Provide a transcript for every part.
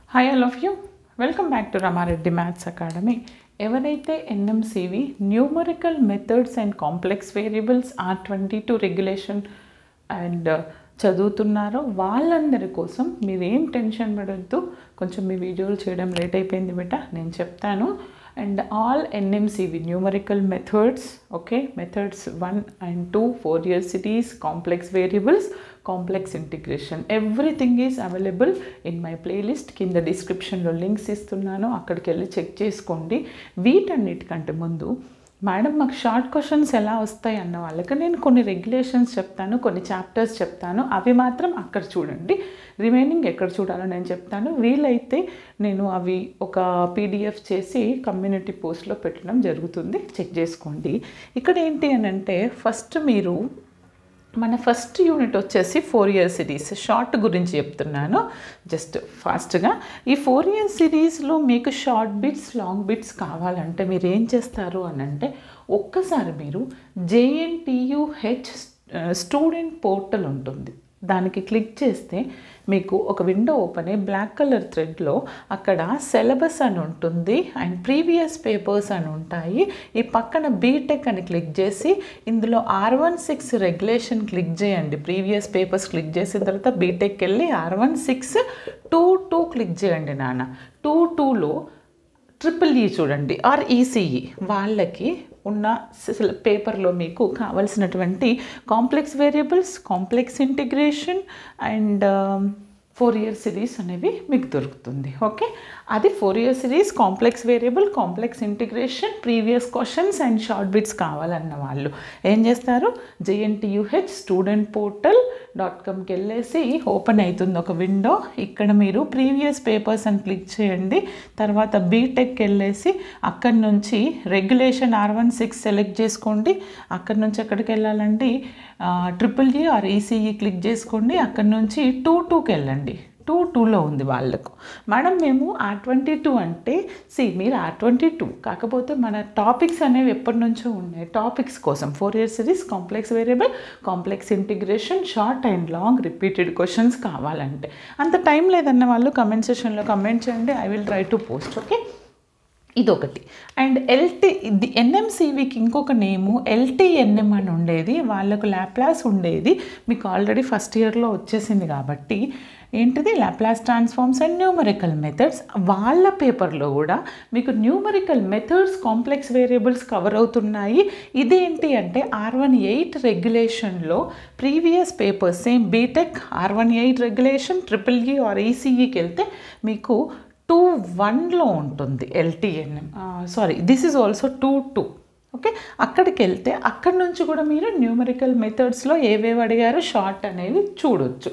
Hi all of you, welcome back to Ramareddy Maths Academy. ఎవరైతే NMCV numerical methods and complex variables R22 regulation and చదువుతున్నారో వాళ్ళందరి కోసం మీరేం tension పడొద్దు. కొంచెం మీ వీడియోలు చేయడం లేట్ అయిపోయింది బేట, నేను చెప్తాను. And all NMCV numerical methods, okay, methods 1 and 2, Fourier series, complex variables, complex integration, everything is available in my playlist. కింద డిస్క్రిప్షన్లో లింక్స్ ఇస్తున్నాను, అక్కడికి వెళ్ళి చెక్ చేసుకోండి. వీటన్నిటికంటే ముందు మేడం మాకు షార్ట్ క్వశ్చన్స్ ఎలా వస్తాయి అన్న వాళ్ళకి నేను కొన్ని రెగ్యులేషన్స్ చెప్తాను, కొన్ని చాప్టర్స్ చెప్తాను, అవి మాత్రం అక్కడ చూడండి. రిమైనింగ్ ఎక్కడ చూడాలో నేను చెప్తాను. వీలైతే నేను అవి ఒక PDF చేసి కమ్యూనిటీ పోస్ట్లో పెట్టడం జరుగుతుంది, చెక్ చేసుకోండి. ఇక్కడ ఏంటి అని అంటే ఫస్ట్ మీరు మన ఫస్ట్ యూనిట్ వచ్చేసి ఫోరియర్ సిరీస్ షార్ట్ గురించి చెప్తున్నాను. జస్ట్ ఫాస్ట్గా ఈ ఫోరియర్ సిరీస్లో మీకు షార్ట్ బిట్స్ లాంగ్ బిట్స్ కావాలంటే మీరు ఏం చేస్తారు అని అంటే ఒక్కసారి మీరు JNTUH స్టూడెంట్ పోర్టల్ ఉంటుంది, దానికి క్లిక్ చేస్తే మీకు ఒక విండో ఓపెన్ అయ్యి బ్లాక్ కలర్ థ్రెడ్లో అక్కడ సిలబస్ అని ఉంటుంది అండ్ ప్రీవియస్ పేపర్స్ అని ఉంటాయి. ఈ పక్కన బీటెక్ అని క్లిక్ చేసి ఇందులో R16 రెగ్యులేషన్ క్లిక్ చేయండి. ప్రీవియస్ పేపర్స్ క్లిక్ చేసిన తర్వాత బీటెక్ వెళ్ళి R1622 క్లిక్ చేయండి నాన్న. 22లో EEE చూడండి, ECE వాళ్ళకి ఉన్న పేపర్లో మీకు కావలసినటువంటి complex variables, complex integration and Fourier series అనేవి మీకు దొరుకుతుంది. ఓకే, అది Fourier series, complex variable, complex integration, previous questions and short bits కావాలన్న వాళ్ళు ఏం చేస్తారు, JNTUH స్టూడెంట్ పోర్టల్ .comకి వెళ్ళేసి ఓపెన్ అవుతుంది ఒక విండో. ఇక్కడ మీరు ప్రీవియస్ పేపర్స్ అని క్లిక్ చేయండి. తర్వాత బీటెక్ వెళ్ళేసి అక్కడి నుంచి రెగ్యులేషన్ R16 సెలెక్ట్ చేసుకోండి. అక్కడి నుంచి ఎక్కడికి వెళ్ళాలండి, EEE ECE క్లిక్ చేసుకోండి. అక్కడి నుంచి 22కి వెళ్ళండి. 22లో ఉంది వాళ్ళకు. మేడం మేము R22 అంటే మీరు R22 కాకపోతే మన టాపిక్స్ అనేవి ఎప్పటి నుంచో ఉన్నాయి. టాపిక్స్ కోసం Fourier series, complex variable, complex integration, short and long repeated questions కావాలంటే అంత టైం లేదన్న వాళ్ళు కమెంట్ సెషన్లో కమెంట్ చేయండి, I will try to post. Okay, ఇదొకటి. అండ్ NMCVకి ఇంకొక నేము LTNM అని ఉండేది, వాళ్ళకు లాప్లాస్ ఉండేది. మీకు ఆల్రెడీ ఫస్ట్ ఇయర్లో వచ్చేసింది కాబట్టి ఏంటిది Laplace transforms and numerical methods. వాళ్ళ పేపర్లో కూడా మీకు numerical methods, complex variables cover అవుతున్నాయి. ఇదేంటి అంటే R18 రెగ్యులేషన్లో previous papers same BTech R18 regulation EEE ECEకి వెళ్తే మీకు 21లో ఉంటుంది LTNM. Sorry, this is also 22. Okay, అక్కడికి వెళ్తే అక్కడి నుంచి కూడా మీరు న్యూమరికల్ మెథడ్స్లో ఏవేవి అడిగారో షార్ట్ అనేవి చూడొచ్చు.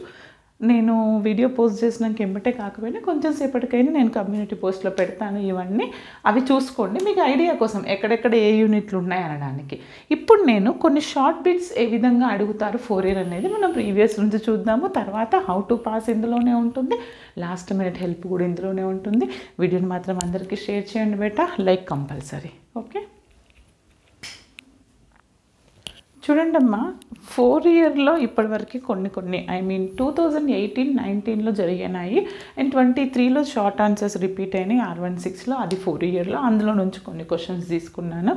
నేను వీడియో పోస్ట్ చేసినాక ఎంబటే కాకపోయినా కొంచెం సేపటికైనా నేను కమ్యూనిటీ పోస్ట్లో పెడతాను. ఇవన్నీ అవి చూసుకోండి మీకు ఐడియా కోసం ఎక్కడెక్కడ ఏ యూనిట్లు ఉన్నాయి అనడానికి. ఇప్పుడు నేను కొన్ని షార్ట్ బిట్స్ ఏ విధంగా అడుగుతారు ఫోరియర్ అనేది మనం ప్రీవియస్ నుంచి చూద్దాము. తర్వాత హౌ టు పాస్ ఇందులోనే ఉంటుంది, లాస్ట్ మినిట్ హెల్ప్ కూడా ఇందులోనే ఉంటుంది. వీడియోని మాత్రం అందరికీ షేర్ చేయండి బేటా, లైక్ కంపల్సరీ. ఓకే, చూడండి అమ్మా, ఫోరియర్లో ఇప్పటివరకు కొన్ని 2018-19లో జరిగినాయి అండ్ 23లో షార్ట్ ఆన్సర్స్ రిపీట్ అయినాయి R16లో, అది ఫోరియర్లో. అందులో నుంచి కొన్ని క్వశ్చన్స్ తీసుకున్నాను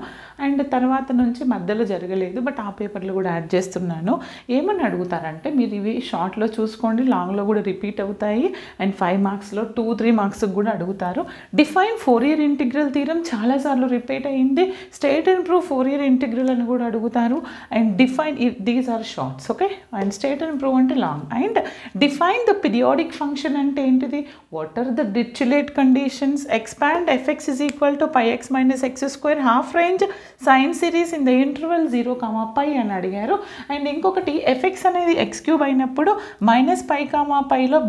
అండ్ తర్వాత నుంచి మధ్యలో జరగలేదు, బట్ ఆ పేపర్లో కూడా యాడ్ చేస్తున్నాను. ఏమని అడుగుతారంటే మీరు ఇవి షార్ట్లో చూసుకోండి, లాంగ్లో కూడా రిపీట్ అవుతాయి అండ్ 5 మార్క్స్లో 2-3 మార్క్స్కి కూడా అడుగుతారు. డిఫైన్ ఫోరియర్ ఇంటిగ్రల్ థీరం చాలాసార్లు రిపీట్ అయ్యింది. State and prove Fourier integral అని కూడా అడుగుతారు. And define, these are shorts. Okay, and state and prove అంటే long. And define the periodic function అంటే ఏంటిది, what are the Dirichlet conditions, expand fx is equal to πx minus x square half range sine series in the interval 0, π అని అడిగారు. And ఇంకొకటి fx అనేది x³ అయినప్పుడు -π,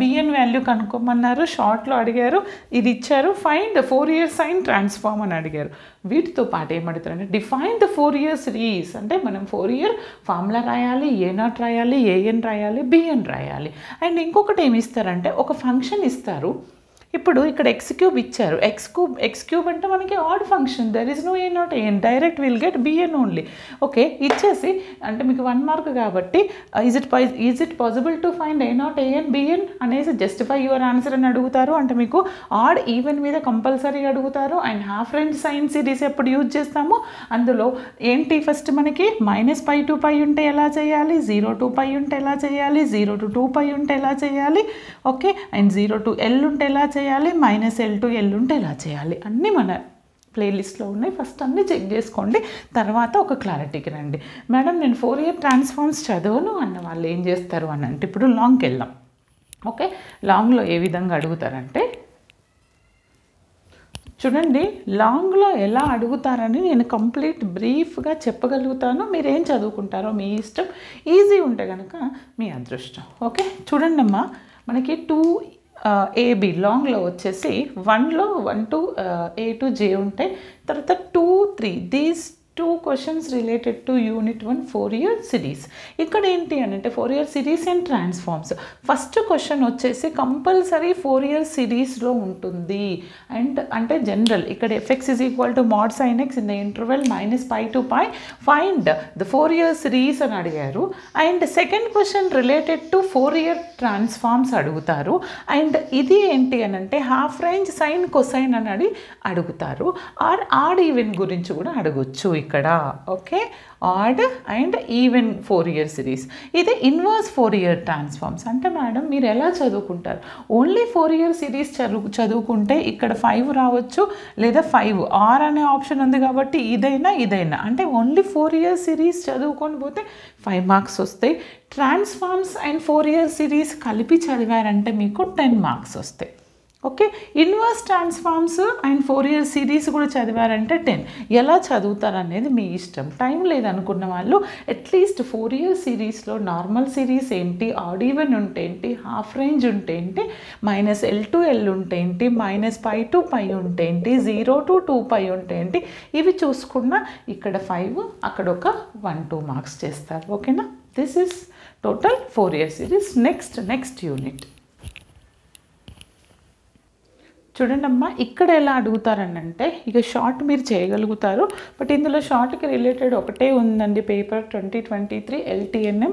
bn value కనుక్కోమన్నారు, షార్ట్లో అడిగారు, ఇది ఇచ్చారు. ఫైండ్ ఫోరియర్ సైన్ ట్రాన్స్ఫార్మ్ అని అడిగారు. వీటితో పాటు ఏమడుగుతారంటే డిఫైన్ ద ఫోరియర్ సిరీస్ అంటే మనం ఫోరియర్ ఫార్ములా రాయాలి, A0 రాయాలి, AN రాయాలి, BN రాయాలి. అండ్ ఇంకొకటి ఏమి ఇస్తారంటే ఒక ఫంక్షన్ ఇస్తారు, ఇప్పుడు ఇక్కడ ఎక్స్ క్యూబ్ ఇచ్చారు, ఎక్స్ క్యూబ్ అంటే మనకి odd function, there is no a naught a n, direct will get b n only. Okay, ఇచ్చేసి అంటే మీకు 1 మార్క్ కాబట్టి is it possible to find a naught a n b n అనేసి జస్టిఫై యువర్ ఆన్సర్ అని అడుగుతారు. అంటే మీకు ఆడ్ ఈవెన్ మీద కంపల్సరీ అడుగుతారు. And half range sine series ఎప్పుడు యూజ్ చేస్తాము, అందులో ఏంటి ఫస్ట్ మనకి -π to π ఉంటే ఎలా చేయాలి, 0 to π ఉంటే ఎలా చేయాలి, 0 to 2π ఉంటే ఎలా చేయాలి, ఓకే, అండ్ 0 to L ఉంటే ఎలా చేయాలి, -L to L ఉంటే ఎలా చేయాలి, అన్నీ మన ప్లేలిస్ట్లో ఉన్నాయి. ఫస్ట్ అన్నీ చెక్ చేసుకోండి, తర్వాత ఒక క్లారిటీకి రండి. మేడం నేను ఫోరియర్ ట్రాన్స్ఫార్మ్స్ చదవను అన్న వాళ్ళు ఏం చేస్తారు అని అంటే, ఇప్పుడు లాంగ్కి వెళ్దాం. ఓకే, లాంగ్లో ఏ విధంగా అడుగుతారంటే చూడండి, లాంగ్లో ఎలా అడుగుతారని నేను కంప్లీట్ బ్రీఫ్గా చెప్పగలుగుతాను. మీరు ఏం చదువుకుంటారో మీ ఇష్టం, ఈజీ ఉంటే కనుక మీ అదృష్టం. ఓకే, చూడండి అమ్మా, మనకి 2AB లాంగ్లో వచ్చేసి 1లో 1 to A to J ఉంటాయి. తర్వాత 2, 3 these 2 questions related to unit 1 Fourier series. ఇక్కడ ఏంటి అని అంటే Fourier series and transforms. First question వచ్చేసి కంపల్సరీ ఫోరియర్ సిరీస్లో ఉంటుంది. అండ్ అంటే జనరల్ ఇక్కడ fx is equal to mod sin x in the interval -π to π, find the Fourier series అని అడిగారు. And second question related to Fourier transforms అడుగుతారు. And ఇది ఏంటి అని అంటే హాఫ్ రేంజ్ సైన్ కొసైన్ అని అడుగుతారు. ఆడ్ ఈవెన్ గురించి కూడా అడగొచ్చు ఇక్కడ. Okay, add and even Fourier series. ఇది ఇన్వర్స్ ఫోరియర్ ట్రాన్స్ఫార్మ్స్. అంటే మేడం మీరు ఎలా చదువుకుంటారు, ఓన్లీ ఫోరియర్ సిరీస్ చదువుకుంటే ఇక్కడ 5 రావచ్చు, లేదా 5 ఆర్ అనే ఆప్షన్ ఉంది కాబట్టి ఇదైనా అంటే ఓన్లీ ఫోరియర్ సిరీస్ చదువుకొని పోతే 5 మార్క్స్ వస్తాయి. ట్రాన్స్ఫార్మ్స్ అండ్ ఫోరియర్ సిరీస్ కలిపి చదివారంటే మీకు 10 మార్క్స్ వస్తాయి. Okay, inverse transforms and Fourier series కూడా చదివారంటే 10. ఎలా చదువుతారు అనేది మీ ఇష్టం. టైం లేదనుకున్న వాళ్ళు అట్లీస్ట్ ఫోరియర్ సిరీస్లో నార్మల్ సిరీస్ ఏంటి, ఆడ్ ఈవెన్ ఉంటే ఏంటి, హాఫ్ రేంజ్ ఉంటే ఏంటి, -L to L ఉంటే ఏంటి, -π to π ఉంటే ఏంటి, 0 to 2π ఉంటే ఏంటి, ఇవి చూసుకున్నా ఇక్కడ 5 అక్కడ ఒక 1-2 మార్క్స్ చేస్తారు. ఓకేనా, this is total Fourier series. Next unit చూడండి అమ్మా, ఇక్కడ ఎలా అడుగుతారనంటే ఇక షార్ట్ మీరు చేయగలుగుతారు, బట్ ఇందులో షార్ట్కి రిలేటెడ్ ఒకటే ఉందండి. పేపర్ 2023 LTNM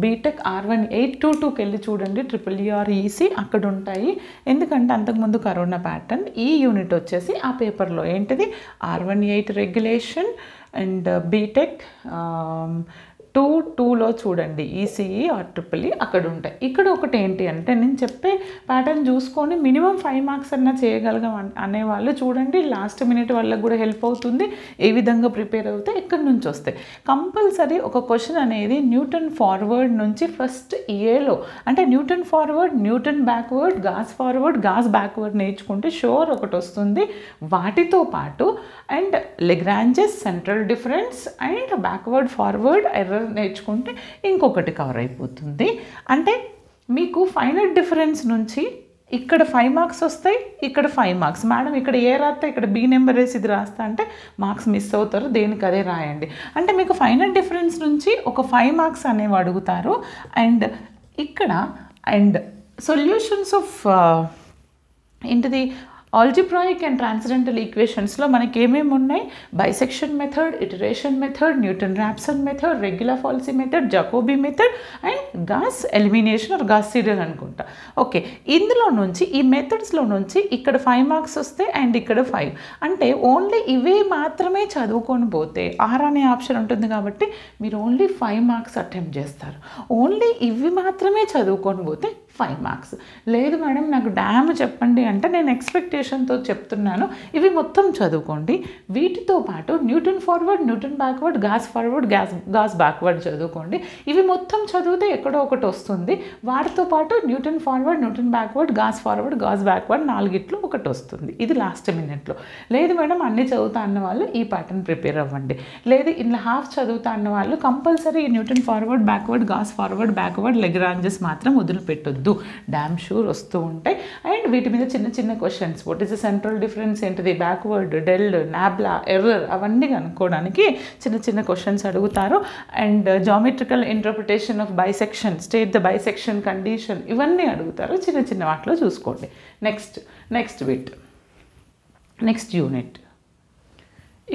బీటెక్ R1822కి వెళ్ళి చూడండి, EEEREC అక్కడ ఉంటాయి. ఎందుకంటే అంతకుముందు కరోనా ప్యాటర్న్, ఈ యూనిట్ వచ్చేసి ఆ పేపర్లో ఏంటిది R18 రెగ్యులేషన్ అండ్ బీటెక్ 2లో చూడండి ఈసీఈ ఆర్ EEE అక్కడ ఉంటాయి. ఇక్కడ ఒకటి ఏంటి అంటే నేను చెప్పే ప్యాటర్న్ చూసుకొని మినిమం 5 మార్క్స్ అన్నా చేయగలగం అనేవాళ్ళు చూడండి, లాస్ట్ మినిట్ వాళ్ళకి కూడా హెల్ప్ అవుతుంది. ఏ విధంగా ప్రిపేర్ అవుతే ఎక్కడి నుంచి వస్తాయి. కంపల్సరీ ఒక క్వశ్చన్ అనేది న్యూటన్ ఫార్వర్డ్ నుంచి ఫస్ట్ ఏలో అంటే Newton forward, Newton backward, Gauss forward, Gauss backward నేర్చుకుంటే షూర్ ఒకటి వస్తుంది. వాటితో పాటు and Lagrange's, central difference and backward forward error నేర్చుకుంటే ఇంకొకటి కవర్ అయిపోతుంది. అంటే మీకు ఫైనల్ డిఫరెన్స్ నుంచి ఇక్కడ 5 మార్క్స్ వస్తాయి, ఇక్కడ 5 మార్క్స్. మేడం ఇక్కడ ఏ రాస్తా, ఇక్కడ బి నెంబర్ వేసి ఇది రాస్తా అంటే మార్క్స్ మిస్ అవుతారు, దేనికి అదే రాయండి. అంటే మీకు ఫైనల్ డిఫరెన్స్ నుంచి ఒక 5 మార్క్స్ అనేవి అడుగుతారు. అండ్ ఇక్కడ అండ్ సొల్యూషన్స్ ఆఫ్ ఏంటిది ఆల్జిబ్రాయిక్ అండ్ ట్రాన్సెండెంటల్ ఈక్వేషన్స్లో మనకి ఏమేమి ఉన్నాయి, bisection method, iteration method, Newton Raphson method, regula falsi method, Jacobi method and Gauss elimination or Gauss Seidel అనుకుంటా. ఓకే, ఇందులో నుంచి ఈ మెథడ్స్లో నుంచి ఇక్కడ 5 మార్క్స్ వస్తాయి అండ్ ఇక్కడ 5. అంటే ఓన్లీ ఇవే మాత్రమే చదువుకొని పోతే ఆర్ అనే ఆప్షన్ ఉంటుంది కాబట్టి మీరు ఓన్లీ 5 మార్క్స్ అటెంప్ట్ చేస్తారు. ఓన్లీ ఇవి మాత్రమే చదువుకొని పోతే 5 మార్క్స్. లేదు మేడం నాకు డ్యామ్ చెప్పండి అంటే నేను ఎక్స్పెక్టేషన్తో చెప్తున్నాను, ఇవి మొత్తం చదువుకోండి. వీటితో పాటు Newton forward, Newton backward, Gauss forward, Gauss backward చదువుకోండి. ఇవి మొత్తం చదివితే ఎక్కడో ఒకటి వస్తుంది. వాటితో పాటు Newton forward, Newton backward, Gauss forward, Gauss backward 4 ఒకటి వస్తుంది. ఇది లాస్ట్ మినిట్లో. లేదు మేడం అన్నీ చదువుతా అన్న వాళ్ళు ఈ ప్యాటర్న్ ప్రిపేర్ అవ్వండి. లేదు ఇలా హాఫ్ చదువుతా అన్న వాళ్ళు compulsory Newton forward, backward, Gauss forward, backward, Lagrange's మాత్రం వదిలిపెట్టొద్దు. వదిలేయొద్దు, డ్యామ్ షూర్ వస్తూ ఉంటాయి. అండ్ వీటి మీద చిన్న చిన్న questions, what is the central difference ఏంటిది, బ్యాక్వర్డ్, డెల్డ్, నాబ్లా, ఎర్రర్ అవన్నీ కనుక్కోవడానికి చిన్న చిన్న క్వశ్చన్స్ అడుగుతారు. And geometrical interpretation of bisection, state the bisection condition, ఇవన్నీ అడుగుతారు. చిన్న చిన్న వాటిలో చూసుకోండి. Next bit, next unit.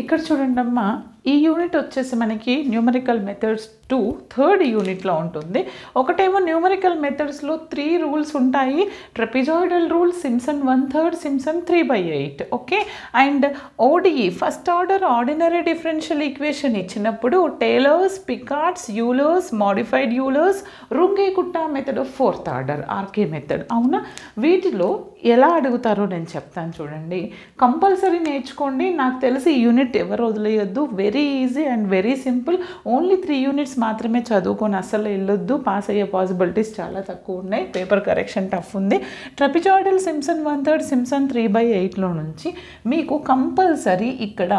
ఇక్కడ చూడండి అమ్మా, ఈ యూనిట్ వచ్చేసి మనకి న్యూమరికల్ మెథడ్స్ 2 థర్డ్ యూనిట్లో ఉంటుంది. ఒకటేమో న్యూమరికల్ మెథడ్స్లో 3 రూల్స్ ఉంటాయి. Trapezoidal rule, Simpson 1/3, Simpson 3/8. Okay. And ODE first order ordinary differential equation ఇచ్చినప్పుడు Taylor's, Picard's, Euler's, modified Euler's, Runge Kutta method of fourth order, RK method. అవునా, వీటిలో ఎలా అడుగుతారో నేను చెప్తాను చూడండి. కంపల్సరీ నేర్చుకోండి. నాకు తెలిసి ఈ యూనిట్ ఎవరు వదిలేయొద్దు. Very easy and very simple. Only 3 units మాత్రమే చదువుకొని అస్సలు వెళ్ళొద్దు. పాస్ అయ్యే పాసిబిలిటీస్ చాలా తక్కువ ఉన్నాయి. పేపర్ కరెక్షన్ టఫ్ ఉంది. ట్రెపిజాయిడల్ సింప్సన్ 1/3, సింప్సన్ 3/8లో నుంచి మీకు కంపల్సరీ ఇక్కడ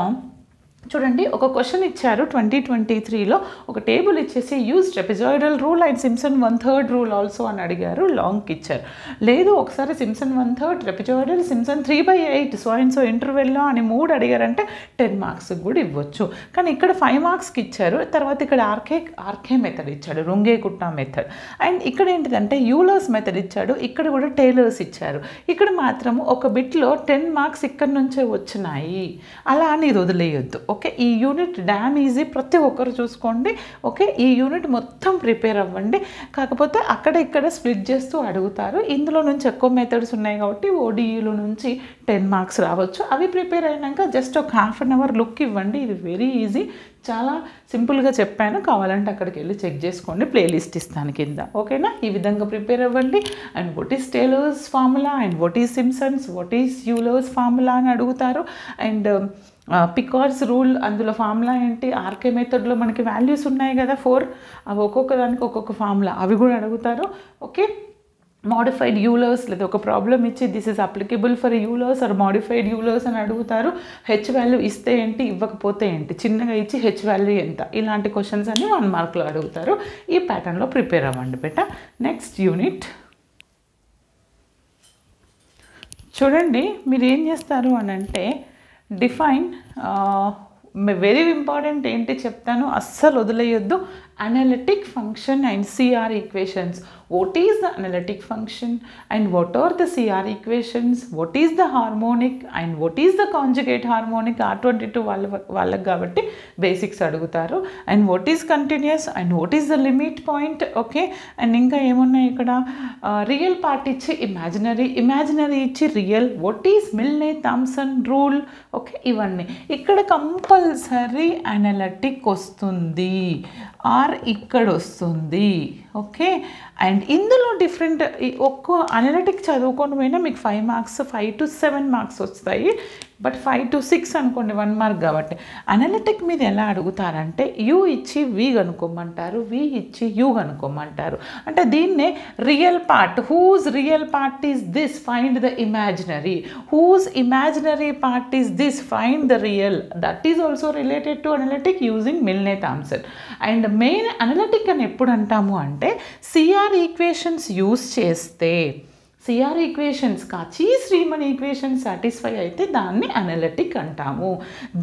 చూడండి ఒక క్వశ్చన్ ఇచ్చారు 2023లో. ఒక టేబుల్ ఇచ్చేసి use trapezoidal rule and Simpson 1/3 rule also అని అడిగారు. లాంగ్ ఇచ్చారు. లేదు ఒకసారి Simpson 1/3, trapezoidal, Simpson 3/8 so and so ఇంటర్వెల్లో అని 3 అడిగారంటే 10 మార్క్స్ కూడా ఇవ్వచ్చు. కానీ ఇక్కడ 5 మార్క్స్కి ఇచ్చారు. తర్వాత ఇక్కడ ఆర్కే మెథడ్ ఇచ్చాడు, రుంగే-కుట్టా మెథడ్. అండ్ ఇక్కడ ఏంటిదంటే యూలర్స్ మెథడ్ ఇచ్చాడు. ఇక్కడ కూడా టేలర్స్ ఇచ్చారు. ఇక్కడ మాత్రం ఒక బిట్లో 10 మార్క్స్ ఇక్కడ నుంచే వచ్చినాయి. అలా అని ఇది వదిలేయొద్దు. ఓకే, ఈ యూనిట్ డ్యామ్ ఈజీ, ప్రతి ఒక్కరు చూసుకోండి. ఓకే, ఈ యూనిట్ మొత్తం ప్రిపేర్ అవ్వండి. కాకపోతే అక్కడ ఇక్కడ స్ప్లిట్ చేస్తూ అడుగుతారు. ఇందులో నుంచి ఎక్కువ మెథడ్స్ ఉన్నాయి కాబట్టి ఓడిఈలో నుంచి 10 మార్క్స్ రావచ్చు. అవి ప్రిపేర్ అయినాక జస్ట్ ఒక ½ అన్ అవర్ లుక్ ఇవ్వండి. ఇది వెరీ ఈజీ, చాలా సింపుల్గా చెప్పాను. కావాలంటే అక్కడికి వెళ్ళి చెక్ చేసుకోండి, ప్లేలిస్ట్ ఇస్తాను కింద. ఓకేనా, ఈ విధంగా ప్రిపేర్ అవ్వండి. And what is tailors formula and what is Simpson's, what is Euler's formula అని అడుగుతారు. అండ్ పికార్డ్స్ రూల్, అందులో ఫార్ములా ఏంటి, ఆర్కే మెథడ్లో మనకి వాల్యూస్ ఉన్నాయి కదా 4, అవి ఒక్కొక్క దానికి ఒక్కొక్క ఫార్ములా, అవి కూడా అడుగుతారు. ఓకే, మాడిఫైడ్ యూలర్స్, లేదా ఒక ప్రాబ్లం ఇచ్చి this is applicable for Euler's or modified Euler's అని అడుగుతారు. హెచ్ వాల్యూ ఇస్తే ఏంటి, ఇవ్వకపోతే ఏంటి, చిన్నగా ఇచ్చి హెచ్ వాల్యూ ఎంత, ఇలాంటి క్వశ్చన్స్ అన్ని 1 మార్క్లో అడుగుతారు. ఈ ప్యాటర్న్లో ప్రిపేర్ అవ్వండి బేట. నెక్స్ట్ యూనిట్ చూడండి. మీరు ఏం చేస్తారు అని అంటే డిఫైన్, వెరీ ఇంపార్టెంట్ ఏంటి చెప్తాను, అస్సలు వదిలేయొద్దు. Analytic function and CR equations. What is the analytic function and what are the CR equations? What is the harmonic and what is the conjugate harmonic? R22 వాళ్ళకి కాబట్టి బేసిక్స్ అడుగుతారు. And what is continuous and what is the limit point? Okay, and ఇంకా ఏమున్నాయి ఇక్కడ, real part ఇచ్చి imaginary ఇచ్చి real, what is Milne Thomson rule. Okay, ఇవన్నీ ఇక్కడ కంపల్సరీ అనలిటిక్ వస్తుంది, ఆర్ ఇక్కడ వస్తుంది. ఓకే, అండ్ ఇందులో డిఫరెంట్ ఒక్క అనలిటిక్ చదువుకొని పోయినా మీకు 5 మార్క్స్, 5 to 7 మార్క్స్ వస్తాయి. బట్ 5 to 6 అనుకోండి 1 మార్క్ కాబట్టి. అనలిటిక్ మీద ఎలా అడుగుతారంటే యూ ఇచ్చి వి కనుక్కోమంటారు, వి ఇచ్చి యూ కనుక్కోమంటారు. అంటే దీన్నే real part, whose real part is this, find the imaginary, whose imaginary part is this, find the real. That is also related to analytic using Milne Thomson. And main analytic అని ఎప్పుడు అంటాము అంటే C R equations use చేస్తే, C R equations Cauchy Riemann equations satisfy అయితే దాన్ని analytic అంటాము.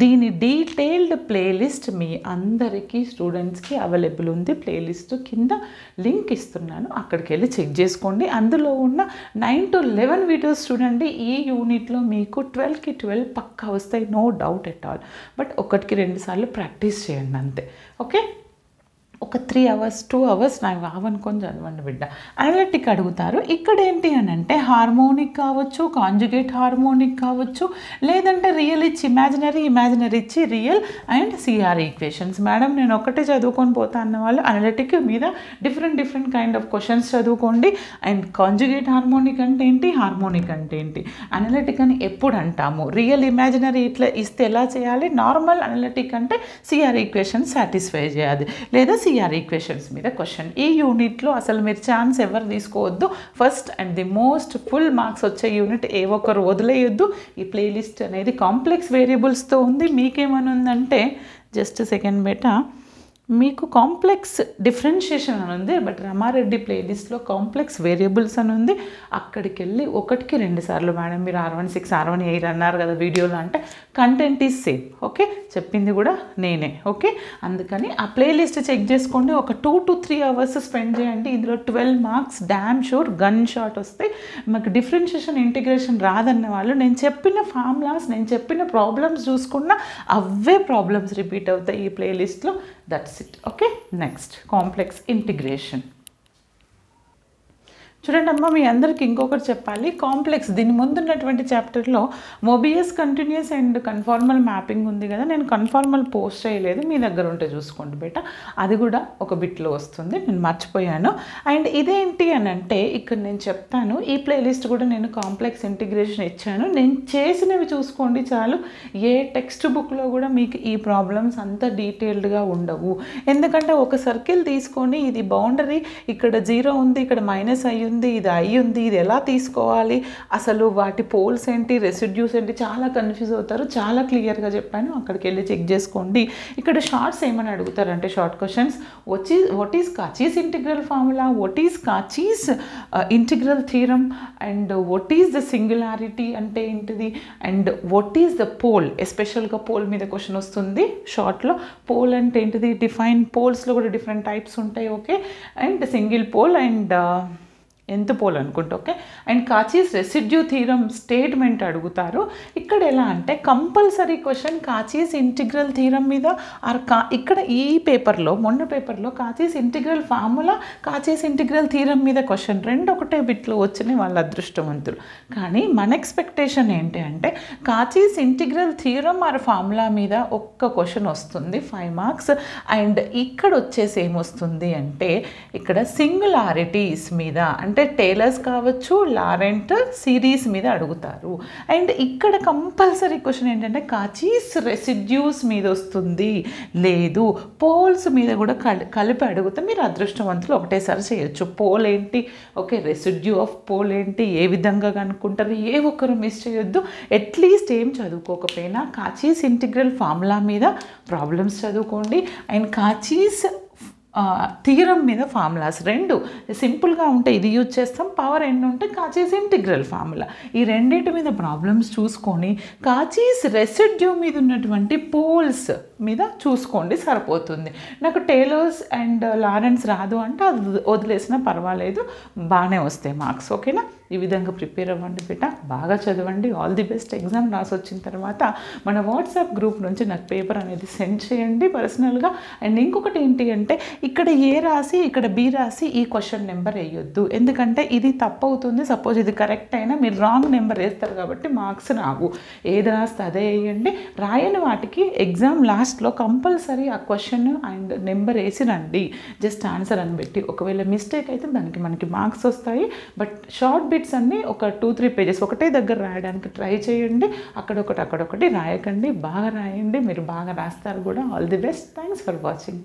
దీని detailed playlist మీ అందరికీ స్టూడెంట్స్కి అవైలబుల్ ఉంది. ప్లేలిస్ట్ కింద లింక్ ఇస్తున్నాను, అక్కడికి వెళ్ళి చెక్ చేసుకోండి. అందులో ఉన్న 9 to 11 వీడియోస్ చూడండి. ఈ యూనిట్లో మీకు 12కి 12 పక్కా వస్తాయి, no doubt at all. But 1కి 2 సార్లు ప్రాక్టీస్ చేయండి అంతే. ఓకే, ఒక 3 hours 2 hours నాకు రావనుకొని చదవండి బిడ్డ. అనలిటిక్ అడుగుతారు. ఇక్కడ ఏంటి అని అంటే హార్మోనిక్ కావచ్చు, కాంజుగేట్ హార్మోనిక్ కావచ్చు, లేదంటే రియల్ ఇచ్చి ఇమాజినరీ ఇచ్చి real and CR equations. Madam నేను ఒకటే చదువుకొని పోతా అన్న వాళ్ళు అనలిటిక్ మీద డిఫరెంట్ కైండ్ ఆఫ్ క్వశ్చన్స్ చదువుకోండి. అండ్ కాంజుగేట్ హార్మోనిక్ అంటే ఏంటి, హార్మోనిక్ అంటే ఏంటి, అనలిటిక్ అని ఎప్పుడు అంటాము, రియల్ ఇమాజినరీ ఇట్లా ఇస్తే ఎలా చేయాలి, నార్మల్ అనలిటిక్ అంటే సిఆర్ ఈక్వేషన్స్ సాటిస్ఫై చేయాలి, లేదా సిఆర్ ఈక్వేషన్స్ మీద క్వశ్చన్. ఈ యూనిట్లో అసలు మీరు ఛాన్స్ ఎవరు తీసుకోవద్దు. First and the most full marks వచ్చే యూనిట్ ఏ ఒక్కరు వదిలేయొద్దు. ఈ ప్లేలిస్ట్ అనేది కాంప్లెక్స్ వేరియబుల్స్తో ఉంది. మీకేమని ఉందంటే జస్ట్ సెకండ్ బేటా, మీకు కాంప్లెక్స్ డిఫరెన్షియేషన్ అని ఉంది, బట్ రమారెడ్డి ప్లేలిస్ట్లో కాంప్లెక్స్ వేరియబుల్స్ అని ఉంది. అక్కడికి వెళ్ళి ఒకటికి 2 సార్లు మేడం మీరు R16 R18 అన్నారు కదా వీడియోలో, అంటే కంటెంట్ ఈజ్ సేమ్. ఓకే, చెప్పింది కూడా నేనే. ఓకే, అందుకని ఆ ప్లేలిస్ట్ చెక్ చేసుకోండి. ఒక 2 to 3 hours స్పెండ్ చేయండి. ఇందులో 12 marks damn sure gun shot వస్తాయి. మాకు డిఫరెన్షియేషన్ ఇంటిగ్రేషన్ రాదన్న వాళ్ళు నేను చెప్పిన ఫార్ములాస్, నేను చెప్పిన ప్రాబ్లమ్స్ చూసుకున్న అవే ప్రాబ్లమ్స్ రిపీట్ అవుతాయి ఈ ప్లేలిస్ట్లో. That's it. Okay, next complex integration. చూడండి అమ్మ, మీ అందరికి ఇంకొకటి చెప్పాలి. కాంప్లెక్స్ దీని ముందున్నటువంటి చాప్టర్లో మొబియస్ కంటిన్యూస్ అండ్ కన్ఫార్మల్ మ్యాపింగ్ ఉంది కదా, నేను కన్ఫార్మల్ పోస్ట్ చేయలేదు, మీ దగ్గర ఉంటే చూసుకోండి బేటా. అది కూడా ఒక బిట్లో వస్తుంది, నేను మర్చిపోయాను. అండ్ ఇదేంటి అని అంటే ఇక్కడ నేను చెప్తాను, ఈ ప్లేలిస్ట్ కూడా నేను కాంప్లెక్స్ ఇంటిగ్రేషన్ ఇచ్చాను, నేను చేసినవి చూసుకోండి చాలు. ఏ టెక్స్ట్ బుక్లో కూడా మీకు ఈ ప్రాబ్లమ్స్ అంత డీటెయిల్డ్గా ఉండవు. ఎందుకంటే ఒక సర్కిల్ తీసుకొని ఇది బౌండరీ, ఇక్కడ 0 ఉంది, ఇక్కడ మైనస్ అయ్యి ఉంది, ఇది అయ్యి ఉంది, ఇది ఎలా తీసుకోవాలి, అసలు వాటి పోల్స్ ఏంటి, రెసిడ్యూస్ ఏంటి, చాలా కన్ఫ్యూజ్ అవుతారు. చాలా క్లియర్గా చెప్పాను, అక్కడికి వెళ్ళి చెక్ చేసుకోండి. ఇక్కడ షార్ట్స్ ఏమని అడుగుతారంటే short questions, what is Cauchy's integral formula, what is Cauchy's integral theorem, and what is the singularity అంటే ఏంటిది, and what is the pole, ఎస్పెషల్గా పోల్ మీద క్వశ్చన్ వస్తుంది షార్ట్లో. పోల్ అంటే ఏంటిది, డిఫైన్ పోల్స్లో కూడా డిఫరెంట్ టైప్స్ ఉంటాయి. Okay, and single pole and ఎంత పోల్ అనుకుంటా. Okay, and Cauchy's residue theorem statement అడుగుతారు. ఇక్కడ ఎలా అంటే compulsory question Cauchy's integral theorem మీద ఆర్ ఇక్కడ ఈ పేపర్లో, మొన్న పేపర్లో కాచీస్ ఇంటిగ్రల్ ఫార్ములా, కాచీస్ ఇంటిగ్రల్ థీరం మీద క్వశ్చన్ 2 ఒకటే బిట్లో వచ్చినాయి, వాళ్ళ అదృష్టవంతులు. కానీ మన ఎక్స్పెక్టేషన్ ఏంటి అంటే కాచీస్ ఇంటిగ్రల్ థీరం ఆర్ ఫార్ములా మీద ఒక్క క్వశ్చన్ వస్తుంది 5 మార్క్స్. అండ్ ఇక్కడ వచ్చేసి ఏమొస్తుంది అంటే ఇక్కడ సింగులారిటీస్ మీద, అంటే టేలర్స్ కావచ్చు, లారెంట్ సిరీస్ మీద అడుగుతారు. అండ్ ఇక్కడ కంపల్సరీ క్వశ్చన్ ఏంటంటే కాచీస్ రెసిడ్యూస్ మీద వస్తుంది, లేదు పోల్స్ మీద కూడా కలిపి అడిగితే మీరు అదృష్టవంతులు ఒకటేసారి చేయొచ్చు. పోల్ ఏంటి, ఓకే రెసిడ్యూ ఆఫ్ పోల్ ఏంటి, ఏ విధంగా కనుక్కుంటారు, ఏ ఒక్కరు మిస్ చేయొద్దు. అట్లీస్ట్ ఏం చదువుకోకపోయినా కాచీస్ ఇంటిగ్రల్ ఫార్ములా మీద ప్రాబ్లమ్స్ చదువుకోండి. అండ్ కాచీస్ థియరం మీద ఫార్ములాస్ 2 సింపుల్గా ఉంటే ఇది యూజ్ చేస్తాం, పవర్ ఎన్ ఉంటే కాచీస్ ఇంటిగ్రల్ ఫార్ములా, ఈ రెండింటి మీద ప్రాబ్లమ్స్ చూసుకొని కాచీస్ రెసిడ్యూ మీద ఉన్నటువంటి పోల్స్ మీద చూసుకోండి సరిపోతుంది. నాకు టేలర్స్ అండ్ లారెన్స్ రాదు అంటే అది వదిలేసినా పర్వాలేదు, బాగానే వస్తాయి మార్క్స్. ఓకేనా, ఈ విధంగా ప్రిపేర్ అవ్వండి బిడ్డ, బాగా చదవండి. All the best. ఎగ్జామ్ రాసి వచ్చిన తర్వాత మన వాట్సాప్ గ్రూప్ నుంచి నాకు పేపర్ అనేది సెండ్ చేయండి పర్సనల్గా. అండ్ ఇంకొకటి ఏంటి అంటే ఇక్కడ ఏ రాసి ఇక్కడ బి రాసి ఈ క్వశ్చన్ నెంబర్ వేయొద్దు, ఎందుకంటే ఇది తప్పు అవుతుంది. సపోజ్ ఇది కరెక్ట్ అయినా మీరు రాంగ్ నెంబర్ వేస్తారు కాబట్టి మార్క్స్ రావు. ఏది రాస్తే అదే వేయండి. రాయని వాటికి ఎగ్జామ్ లాస్ట్లో కంపల్సరీ ఆ క్వశ్చన్ అండ్ నెంబర్ వేసి రండి, జస్ట్ ఆన్సర్ అని పెట్టి. ఒకవేళ మిస్టేక్ అయితే దానికి మనకి మార్క్స్ వస్తాయి. బట్ షార్ట్ బిట్స్ అన్నీ ఒక 2-3 పేజెస్ ఒకటే దగ్గర రాయడానికి ట్రై చేయండి. అక్కడొకటి అక్కడొకటి రాయకండి, బాగా రాయండి, మీరు బాగా రాస్తారు కూడా. All the best. Thanks for watching.